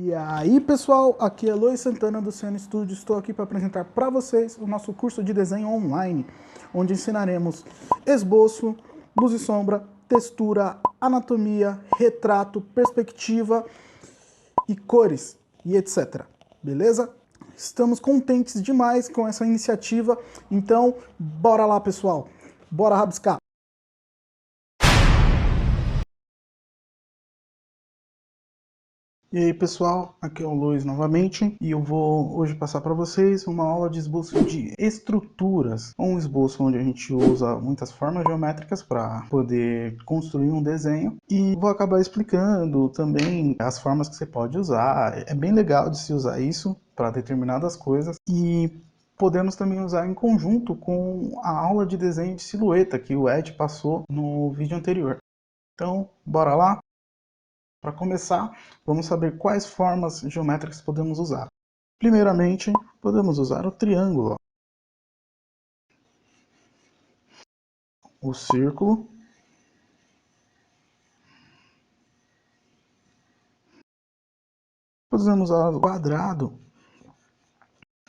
E aí pessoal, aqui é Luiz Santana do Ciano Studio. Estou aqui para apresentar para vocês o nosso curso de desenho online, onde ensinaremos esboço, luz e sombra, textura, anatomia, retrato, perspectiva e cores e etc. Beleza? Estamos contentes demais com essa iniciativa, então bora lá pessoal, bora rabiscar! E aí pessoal, aqui é o Luiz novamente e eu vou hoje passar para vocês uma aula de esboço de estruturas. Um esboço onde a gente usa muitas formas geométricas para poder construir um desenho e vou acabar explicando também as formas que você pode usar. É bem legal de se usar isso para determinadas coisas e podemos também usar em conjunto com a aula de desenho de silhueta que o Ed passou no vídeo anterior. Então, bora lá? Para começar, vamos saber quais formas geométricas podemos usar. Primeiramente, podemos usar o triângulo, o círculo, podemos usar o quadrado,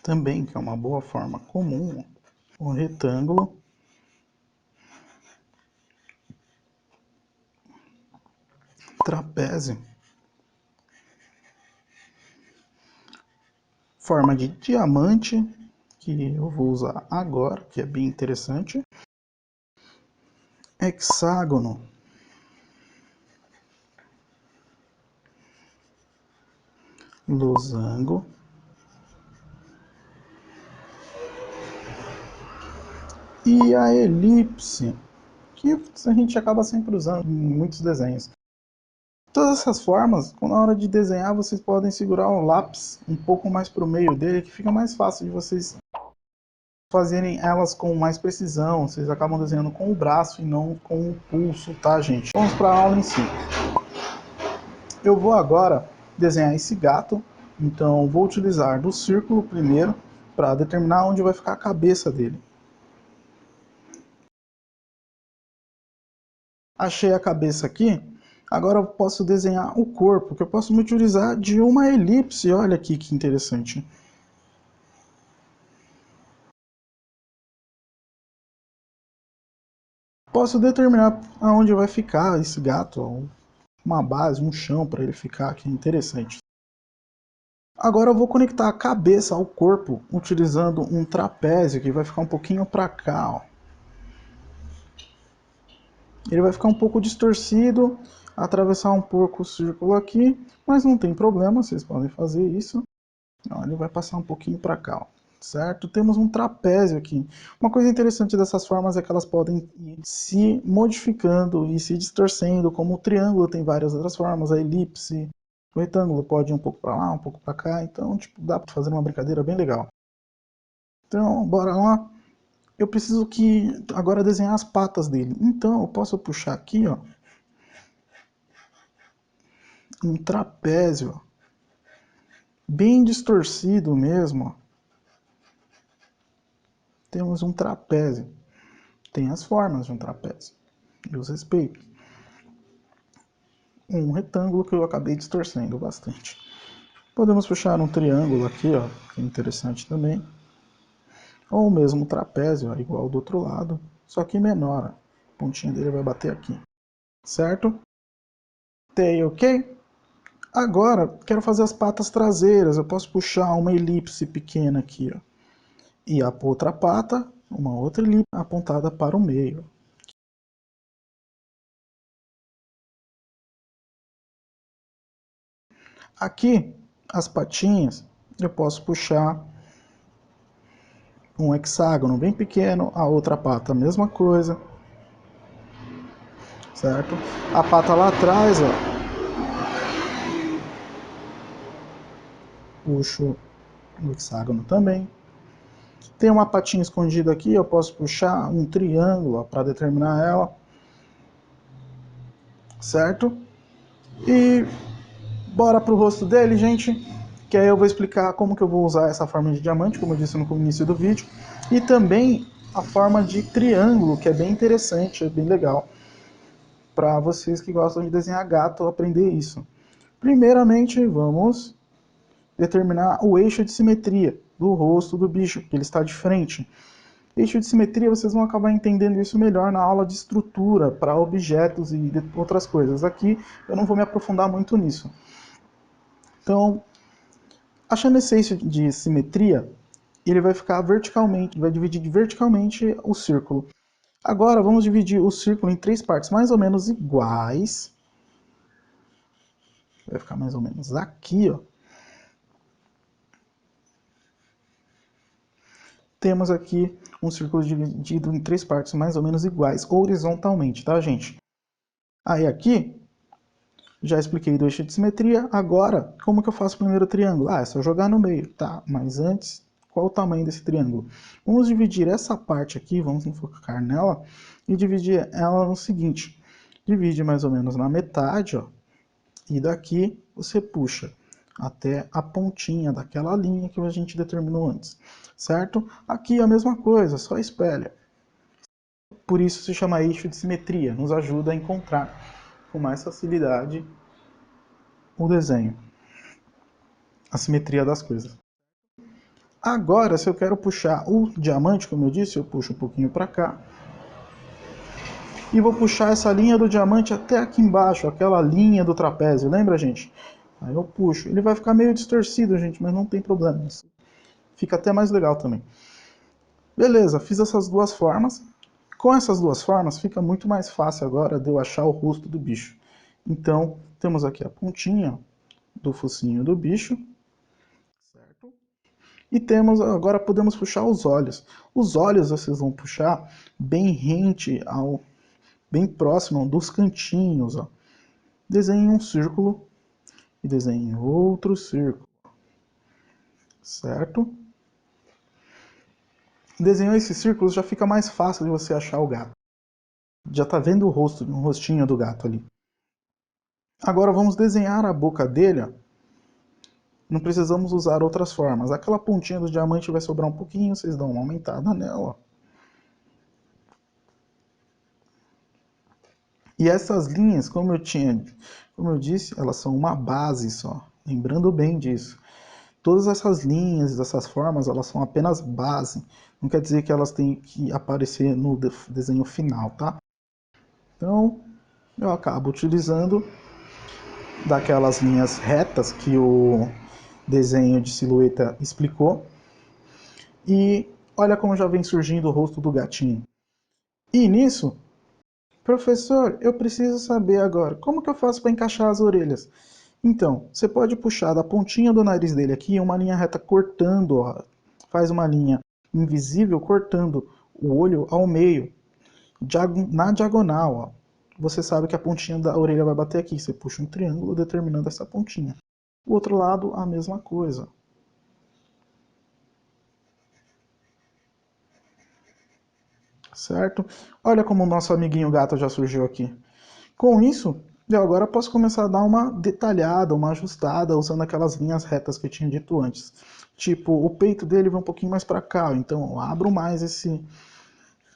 também, que é uma boa forma comum, o retângulo, trapézio, forma de diamante, que eu vou usar agora, que é bem interessante, hexágono, losango, e a elipse, que a gente acaba sempre usando em muitos desenhos. Todas essas formas, na hora de desenhar, vocês podem segurar o lápis um pouco mais para o meio dele, que fica mais fácil de vocês fazerem elas com mais precisão. Vocês acabam desenhando com o braço e não com o pulso, tá, gente? Vamos para a aula em si. Eu vou agora desenhar esse gato, então vou utilizar do círculo primeiro para determinar onde vai ficar a cabeça dele. Achei a cabeça aqui. Agora eu posso desenhar o corpo, que eu posso me utilizar de uma elipse. Olha aqui que interessante. Posso determinar aonde vai ficar esse gato, uma base, um chão para ele ficar, que é interessante. Agora eu vou conectar a cabeça ao corpo utilizando um trapézio que vai ficar um pouquinho para cá. Ó. Ele vai ficar um pouco distorcido, atravessar um pouco o círculo aqui, mas não tem problema, vocês podem fazer isso. Ó, ele vai passar um pouquinho para cá, ó, certo? Temos um trapézio aqui. Uma coisa interessante dessas formas é que elas podem ir se modificando e se distorcendo, como o triângulo tem várias outras formas, a elipse, o retângulo pode ir um pouco para lá, um pouco para cá, então tipo, dá para fazer uma brincadeira bem legal. Então, bora lá. Eu preciso agora desenhar as patas dele. Então, eu posso puxar aqui, ó, um trapézio, ó, bem distorcido mesmo, ó. Temos um trapézio. Tem as formas de um trapézio e os respeitos. Um retângulo que eu acabei distorcendo bastante. Podemos puxar um triângulo aqui, ó, que é interessante também. Ou mesmo um trapézio, ó, igual do outro lado, só que menor. A pontinha dele vai bater aqui. Certo? Tem, ok? Agora, quero fazer as patas traseiras. Eu posso puxar uma elipse pequena aqui, ó. E a outra pata, uma outra elipse apontada para o meio. Aqui, as patinhas, eu posso puxar um hexágono bem pequeno, a outra pata a mesma coisa, certo? A pata lá atrás, ó, puxo o hexágono também. Tem uma patinha escondida aqui, eu posso puxar um triângulo para determinar ela, certo? E bora pro rosto dele, gente, que aí eu vou explicar como que eu vou usar essa forma de diamante, como eu disse no início do vídeo, e também a forma de triângulo, que é bem interessante, é bem legal, para vocês que gostam de desenhar gato aprender isso. Primeiramente, vamos determinar o eixo de simetria do rosto do bicho, que ele está de frente. Eixo de simetria, vocês vão acabar entendendo isso melhor na aula de estrutura para objetos e outras coisas. Aqui eu não vou me aprofundar muito nisso. Então, achando esse eixo de simetria, ele vai ficar verticalmente, vai dividir verticalmente o círculo. Agora vamos dividir o círculo em três partes mais ou menos iguais. Vai ficar mais ou menos aqui, ó. Temos aqui um círculo dividido em três partes mais ou menos iguais, horizontalmente, tá, gente? Aí aqui, já expliquei do eixo de simetria. Agora, como que eu faço o primeiro triângulo? Ah, é só jogar no meio, tá? Mas antes, qual o tamanho desse triângulo? Vamos dividir essa parte aqui, vamos focar nela, e dividir ela no seguinte. Divide mais ou menos na metade, ó. E daqui você puxa até a pontinha daquela linha que a gente determinou antes, certo? Aqui a mesma coisa, só espelha. Por isso se chama eixo de simetria, nos ajuda a encontrar com mais facilidade o desenho, a simetria das coisas. Agora, se eu quero puxar o diamante, como eu disse, eu puxo um pouquinho para cá. E vou puxar essa linha do diamante até aqui embaixo, aquela linha do trapézio, lembra, gente? Aí eu puxo. Ele vai ficar meio distorcido, gente, mas não tem problema. Fica até mais legal também. Beleza, fiz essas duas formas. Com essas duas formas, fica muito mais fácil agora de eu achar o rosto do bicho. Então, temos aqui a pontinha do focinho do bicho. Certo? E temos, agora podemos puxar os olhos. Os olhos vocês vão puxar bem rente bem próximo dos cantinhos, ó. Desenhe um círculo e desenhe outro círculo, certo? Desenhou esses círculos, já fica mais fácil de você achar o gato. Já está vendo o rostinho do gato ali. Agora vamos desenhar a boca dele, ó. Não precisamos usar outras formas. Aquela pontinha do diamante vai sobrar um pouquinho, vocês dão uma aumentada nela. E essas linhas, como eu disse, elas são uma base só. Lembrando bem disso. Todas essas linhas, essas formas, elas são apenas base. Não quer dizer que elas têm que aparecer no desenho final, tá? Então, eu acabo utilizando daquelas linhas retas que o desenho de silhueta explicou. E olha como já vem surgindo o rosto do gatinho. E nisso, professor, eu preciso saber agora, como que eu faço para encaixar as orelhas? Então, você pode puxar da pontinha do nariz dele aqui uma linha reta cortando, ó, faz uma linha invisível cortando o olho ao meio, na diagonal, ó. Você sabe que a pontinha da orelha vai bater aqui, você puxa um triângulo determinando essa pontinha. O outro lado, a mesma coisa. Certo? Olha como o nosso amiguinho gato já surgiu aqui. Com isso, eu agora posso começar a dar uma detalhada, uma ajustada, usando aquelas linhas retas que eu tinha dito antes. Tipo, o peito dele vai um pouquinho mais para cá, então eu abro mais esse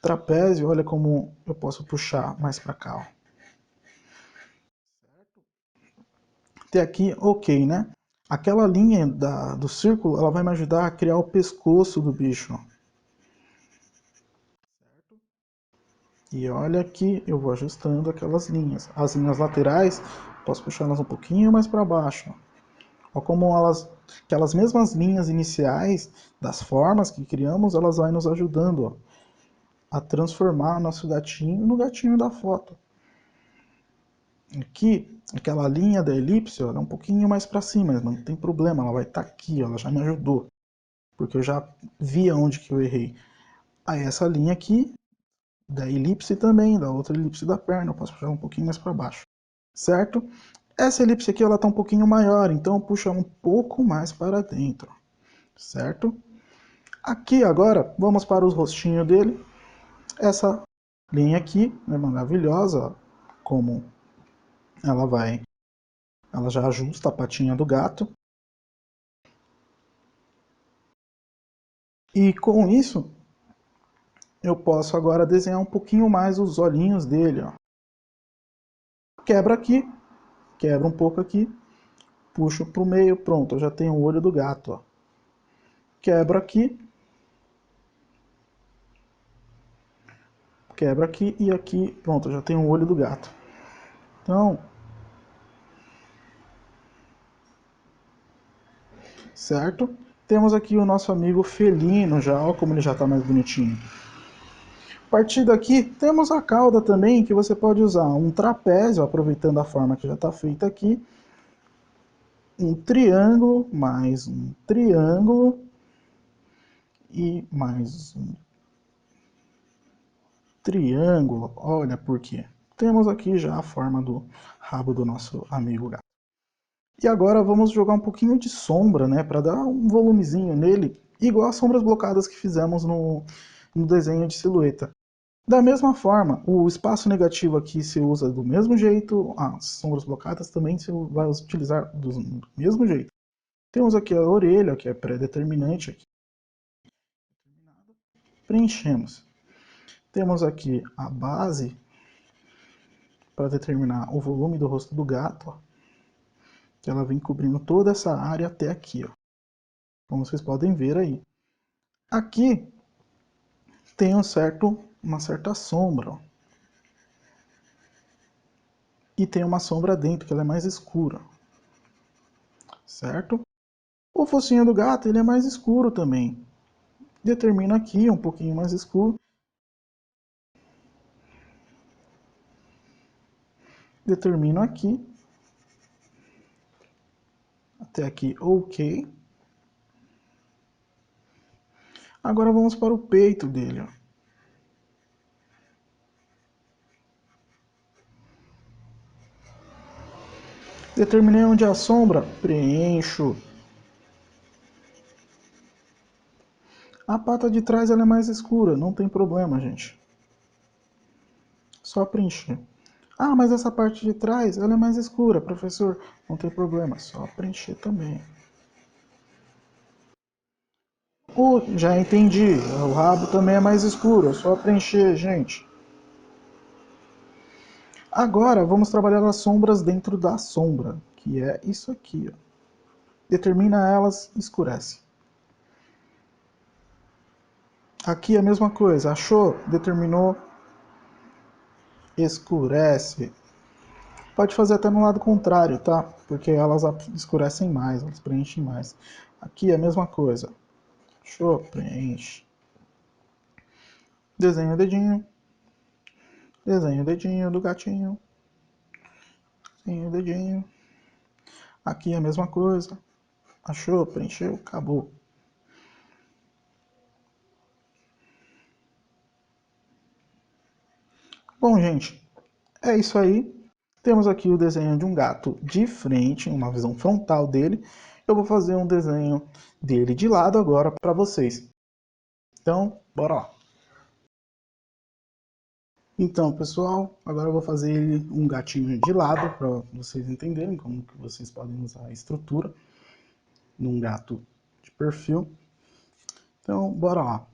trapézio, olha como eu posso puxar mais para cá. Ó. Até aqui, ok, né? Aquela linha do círculo, ela vai me ajudar a criar o pescoço do bicho. E olha que eu vou ajustando aquelas linhas. As linhas laterais, posso puxar elas um pouquinho mais para baixo. Olha como aquelas mesmas linhas iniciais das formas que criamos, elas vão nos ajudando ó, a transformar nosso gatinho no gatinho da foto. Aqui, aquela linha da elipse, ó, é um pouquinho mais para cima, mas não tem problema, ela vai estar aqui, ó, ela já me ajudou. Porque eu já vi aonde que eu errei. Aí essa linha aqui, da elipse também, da outra elipse da perna, eu posso puxar um pouquinho mais para baixo. Certo? Essa elipse aqui, ela está um pouquinho maior, então eu puxo um pouco mais para dentro. Certo? Aqui agora, vamos para o rostinho dele. Essa linha aqui é maravilhosa, como ela já ajusta a patinha do gato. E com isso, eu posso agora desenhar um pouquinho mais os olhinhos dele. Ó. Quebra aqui, quebra um pouco aqui. puxo para o meio, pronto, eu já tenho o olho do gato, ó. Quebro aqui. Quebro aqui e aqui, pronto, eu já tenho o olho do gato. Então, certo? Temos aqui o nosso amigo felino já, ó como ele já está mais bonitinho. A partir daqui, temos a cauda também, que você pode usar um trapézio, aproveitando a forma que já está feita aqui. Um triângulo, mais um triângulo. E mais um triângulo. Olha por quê. Temos aqui já a forma do rabo do nosso amigo gato. E agora vamos jogar um pouquinho de sombra, né, para dar um volumezinho nele, igual as sombras blocadas que fizemos no desenho de silhueta. Da mesma forma, o espaço negativo aqui se usa do mesmo jeito, as sombras blocadas também se vai utilizar do mesmo jeito. Temos aqui a orelha, que é pré-determinante, aqui. Preenchemos. Temos aqui a base, para determinar o volume do rosto do gato, ó, que ela vem cobrindo toda essa área até aqui, ó, como vocês podem ver aí. Aqui tem uma certa sombra, ó, e tem uma sombra dentro, que ela é mais escura, certo? O focinho do gato ele é mais escuro também. Determino aqui um pouquinho mais escuro. Determino aqui. Até aqui, ok. Agora vamos para o peito dele, ó. Determinei onde é a sombra, preencho. A pata de trás ela é mais escura, não tem problema, gente. Só preencher. Ah, mas essa parte de trás ela é mais escura, professor. Não tem problema, só preencher também. Já entendi, o rabo também é mais escuro, é só preencher, gente. Agora vamos trabalhar as sombras dentro da sombra, que é isso aqui, ó. Determina elas, escurece. Aqui a mesma coisa, achou? Determinou, escurece. Pode fazer até no lado contrário, tá? Porque elas escurecem mais, elas preenchem mais. Aqui a mesma coisa. Achou? Preenche. Desenha o dedinho. Desenha o dedinho do gatinho. Desenha o dedinho. Aqui a mesma coisa. Achou? Preencheu? Acabou. Bom, gente, é isso aí. Temos aqui o desenho de um gato de frente, uma visão frontal dele. Eu vou fazer um desenho dele de lado agora para vocês. Então, bora lá. Então, pessoal, agora eu vou fazer um gatinho de lado para vocês entenderem como que vocês podem usar a estrutura num gato de perfil. Então, bora lá.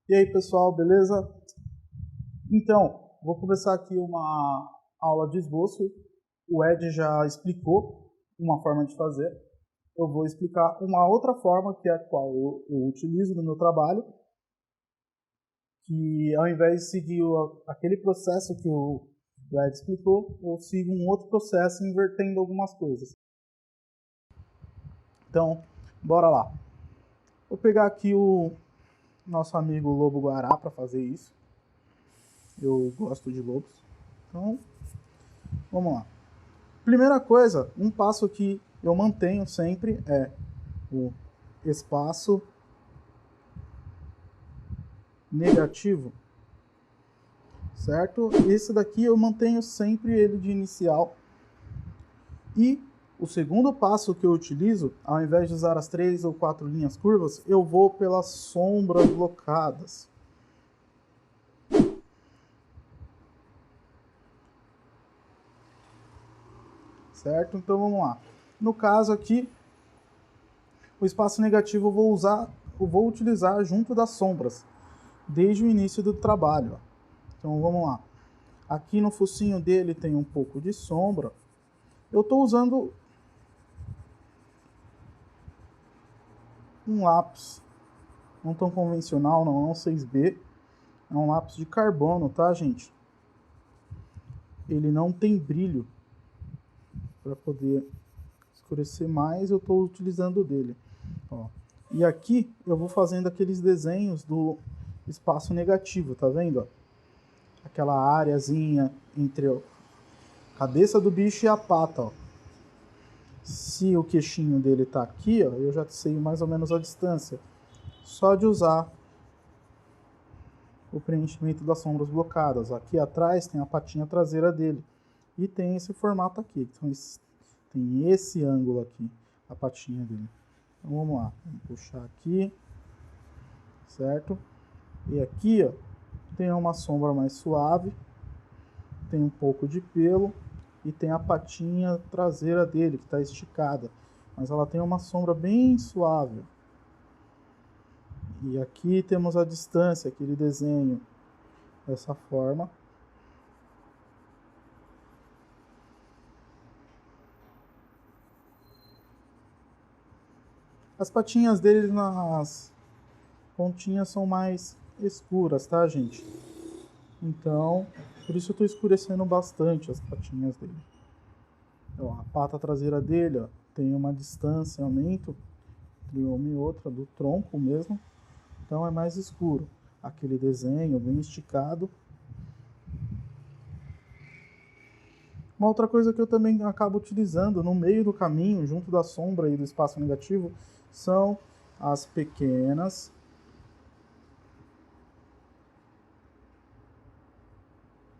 E aí pessoal, beleza? Então, vou começar aqui uma aula de esboço. O Ed já explicou uma forma de fazer. Eu vou explicar uma outra forma, que é a qual eu utilizo no meu trabalho, que ao invés de seguir aquele processo que o Ed explicou, eu sigo um outro processo invertendo algumas coisas. Então, bora lá. Vou pegar aqui o nosso amigo Lobo Guará para fazer isso. Eu gosto de lobos. Então, vamos lá. Primeira coisa, um passo que eu mantenho sempre é o espaço negativo, certo? Esse daqui eu mantenho sempre ele de inicial. E o segundo passo que eu utilizo, ao invés de usar as 3 ou 4 linhas curvas, eu vou pelas sombras blocadas. Certo? Então vamos lá. No caso aqui, o espaço negativo eu vou utilizar junto das sombras, desde o início do trabalho. Então vamos lá. Aqui no focinho dele tem um pouco de sombra. Eu estou usando um lápis, não tão convencional, não é um 6B. É um lápis de carbono, tá, gente? Ele não tem brilho. Para poder escurecer mais, eu estou utilizando dele. Ó. E aqui eu vou fazendo aqueles desenhos do espaço negativo, tá vendo? Ó? Aquela áreazinha entre a cabeça do bicho e a pata, ó. Se o queixinho dele tá aqui, ó, eu já sei mais ou menos a distância. Só de usar o preenchimento das sombras blocadas. Aqui atrás tem a patinha traseira dele. E tem esse formato aqui. Então, tem esse ângulo aqui, a patinha dele. Então vamos lá, vamos puxar aqui, certo? E aqui, ó, tem uma sombra mais suave, tem um pouco de pelo e tem a patinha traseira dele que está esticada, mas ela tem uma sombra bem suave. E aqui temos a distância, aquele desenho dessa forma. As patinhas dele nas pontinhas são mais escuras, tá, gente? Então, por isso eu estou escurecendo bastante as patinhas dele. Então, a pata traseira dele, ó, tem uma distanciamento entre uma e outra do tronco mesmo. Então é mais escuro. Aquele desenho bem esticado. Uma outra coisa que eu também acabo utilizando no meio do caminho, junto da sombra e do espaço negativo, são as pequenas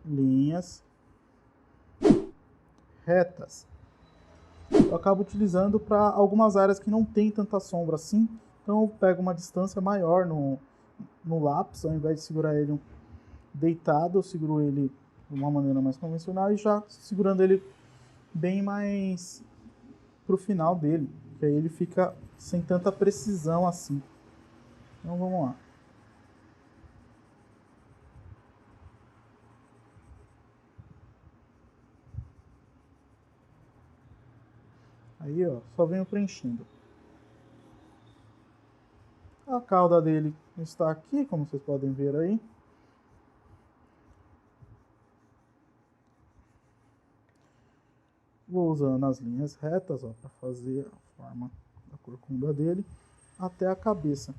linhas retas. Eu acabo utilizando para algumas áreas que não tem tanta sombra assim. Então eu pego uma distância maior no lápis, ao invés de segurar ele deitado, eu seguro ele de uma maneira mais convencional e já segurando ele bem mais pro final dele, que aí ele fica sem tanta precisão assim. Então vamos lá. Aí, ó, só venho preenchendo. A cauda dele está aqui, como vocês podem ver aí. Vou usando as linhas retas, ó, para fazer a forma da corcunda dele até a cabeça.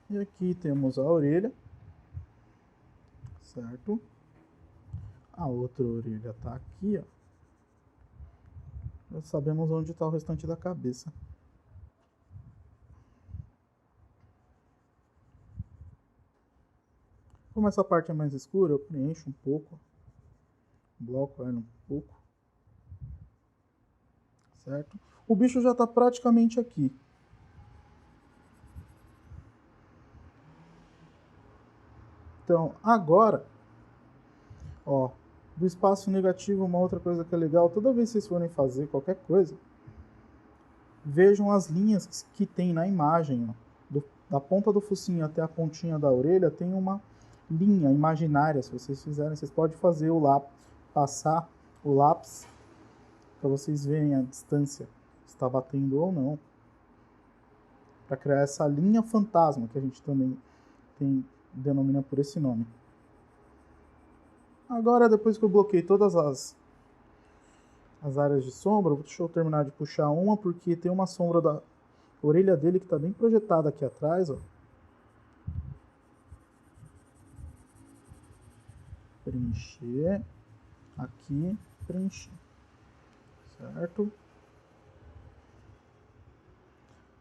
E aqui temos a orelha, certo? A outra orelha está aqui, ó. Já sabemos onde está o restante da cabeça. Como essa parte é mais escura, eu preencho um pouco, bloco ela um pouco, certo? O bicho já está praticamente aqui. Então, agora, ó, do espaço negativo, uma outra coisa que é legal, toda vez que vocês forem fazer qualquer coisa, vejam as linhas que tem na imagem, ó, Da ponta do focinho até a pontinha da orelha tem uma linha imaginária. Se vocês fizerem, vocês podem fazer o lápis, passar o lápis para vocês verem a distância, se está batendo ou não, para criar essa linha fantasma que a gente também denomina por esse nome. Agora, depois que eu bloqueei todas as áreas de sombra, deixa eu terminar de puxar uma, porque tem uma sombra da orelha dele que está bem projetada aqui atrás, ó. Preencher, aqui, preencher, certo?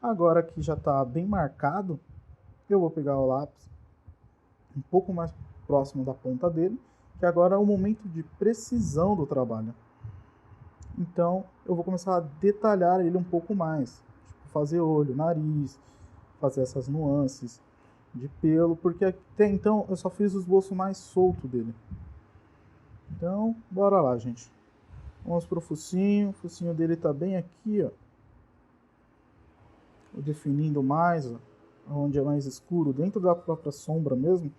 Agora que já está bem marcado, eu vou pegar o lápis um pouco mais próximo da ponta dele, que agora é o momento de precisão do trabalho. Então, eu vou começar a detalhar ele um pouco mais, tipo, fazer olho, nariz, fazer essas nuances de pelo, porque até então eu só fiz o esboço mais solto dele. Então, bora lá, gente. Vamos pro focinho. O focinho dele tá bem aqui, ó. Vou definindo mais, ó, onde é mais escuro. Dentro da própria sombra mesmo,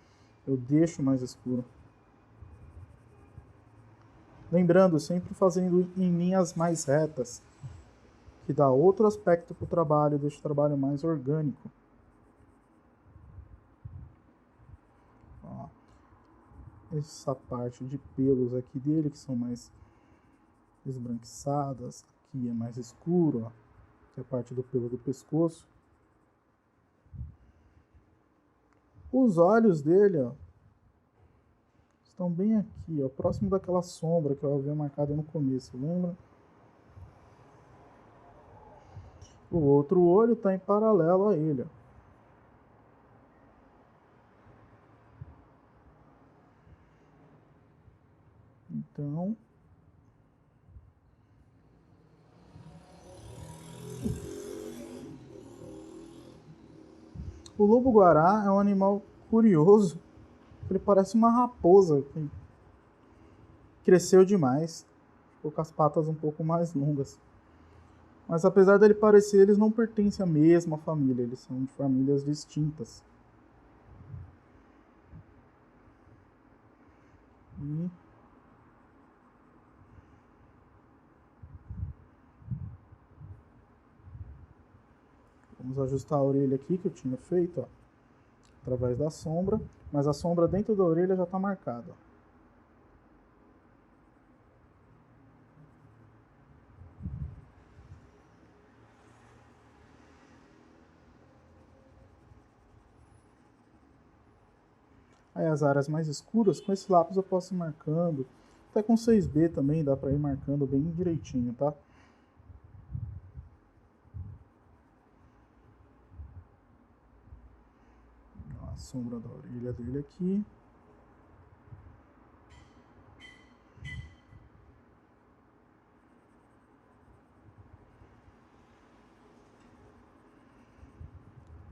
eu deixo mais escuro. Lembrando, sempre fazendo em linhas mais retas, que dá outro aspecto pro trabalho, deixa o trabalho mais orgânico. Ó, essa parte de pelos aqui dele, que são mais esbranquiçadas, aqui é mais escuro, ó, que é a parte do pelo do pescoço. Os olhos dele, ó, estão bem aqui, ó, próximo daquela sombra que eu havia marcado no começo, lembra? O outro olho está em paralelo a ele, ó. Então, o lobo-guará é um animal curioso. Ele parece uma raposa que cresceu demais, ficou com as patas um pouco mais longas. Mas apesar dele parecer, eles não pertencem à mesma família, eles são de famílias distintas. E vamos ajustar a orelha aqui que eu tinha feito, ó, através da sombra, mas a sombra dentro da orelha já está marcada. Aí as áreas mais escuras, com esse lápis eu posso ir marcando. Até com 6B também dá para ir marcando bem direitinho, tá? A sombra da orelha dele aqui.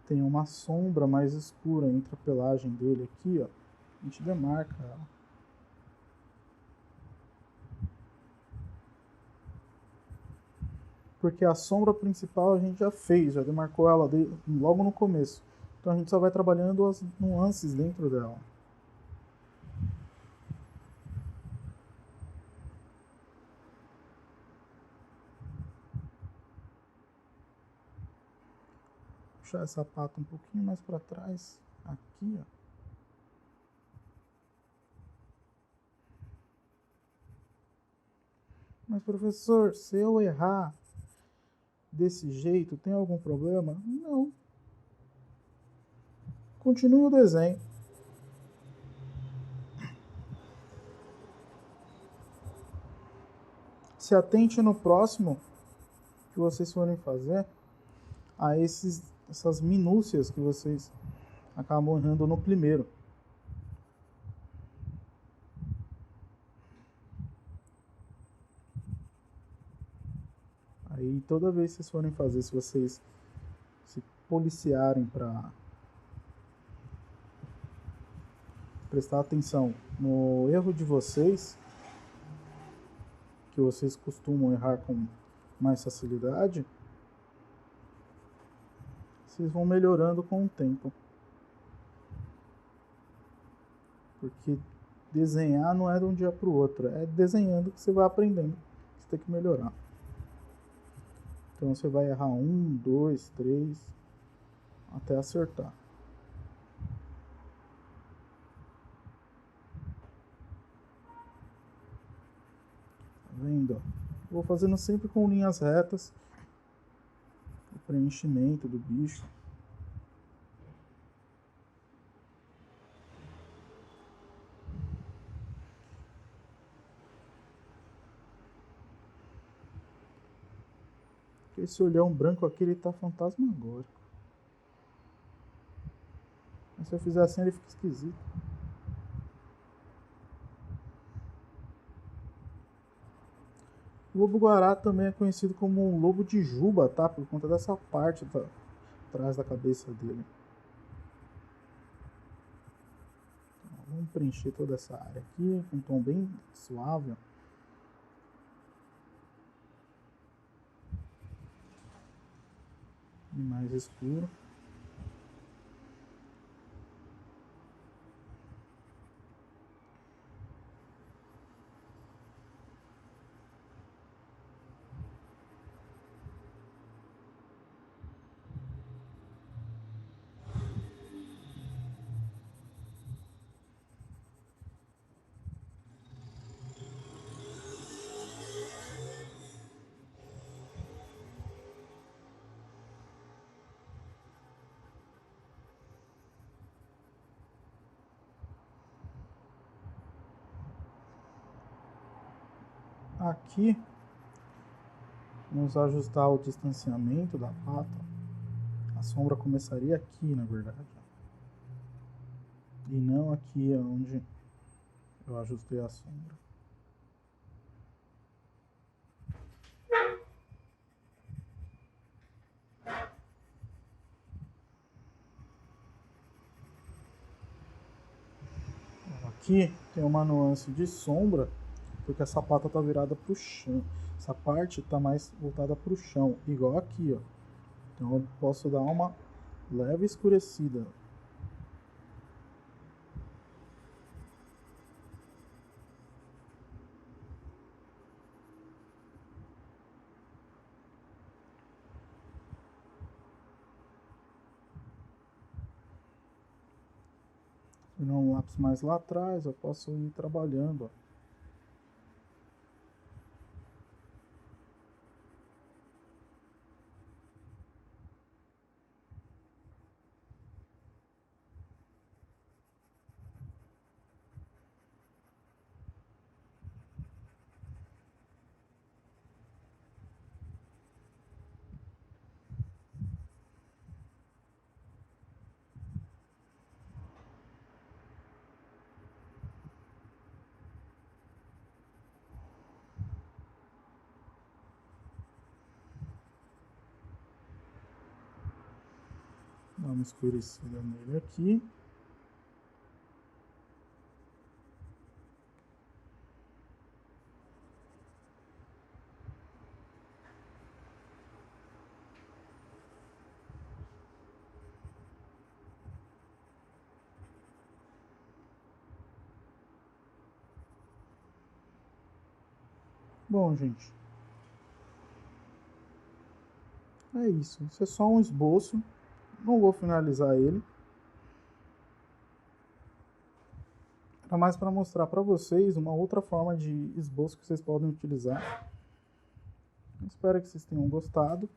Tem uma sombra mais escura entre a pelagem dele aqui, ó. A gente demarca ela. Porque a sombra principal a gente já fez, já demarcou ela logo no começo. Então a gente só vai trabalhando as nuances dentro dela. Puxar essa pata um pouquinho mais para trás, aqui, ó. Mas professor, se eu errar desse jeito, tem algum problema? Não. Continue o desenho. Se atente no próximo que vocês forem fazer a essas minúcias que vocês acabam errando no primeiro. Aí toda vez que vocês forem fazer, se vocês se policiarem para prestar atenção no erro de vocês, que vocês costumam errar com mais facilidade, vocês vão melhorando com o tempo. Porque desenhar não é de um dia para o outro, é desenhando que você vai aprendendo. Você tem que melhorar. Então você vai errar 1, 2, 3, até acertar. Tá vendo? Vou fazendo sempre com linhas retas. O preenchimento do bicho. Esse olhão branco aqui, ele tá fantasmagórico. Mas se eu fizer assim, ele fica esquisito. O lobo-guará também é conhecido como um lobo de juba, tá? Por conta dessa parte atrás da cabeça dele. Então, vamos preencher toda essa área aqui com um tom bem suave. E mais escuro. Aqui, vamos ajustar o distanciamento da pata. A sombra começaria aqui, na verdade. E não aqui onde eu ajustei a sombra. Aqui tem uma nuance de sombra, porque essa pata está virada para o chão. Essa parte está mais voltada para o chão, igual aqui, ó. Então eu posso dar uma leve escurecida. Se não um lápis mais lá atrás, eu posso ir trabalhando, ó. Dá uma escurecida nele aqui. Bom, gente, é isso. Isso é só um esboço. Não vou finalizar ele. Era mais para mostrar para vocês uma outra forma de esboço que vocês podem utilizar. Espero que vocês tenham gostado.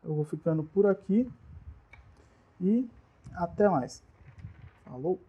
Eu vou ficando por aqui. E até mais. Falou!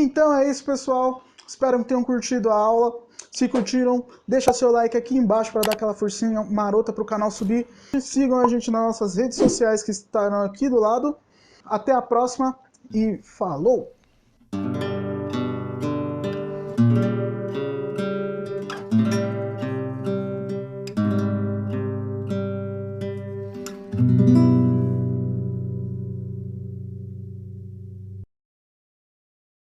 Então é isso, pessoal. Espero que tenham curtido a aula. Se curtiram, deixa seu like aqui embaixo para dar aquela forcinha marota para o canal subir. E sigam a gente nas nossas redes sociais que estarão aqui do lado. Até a próxima e falou!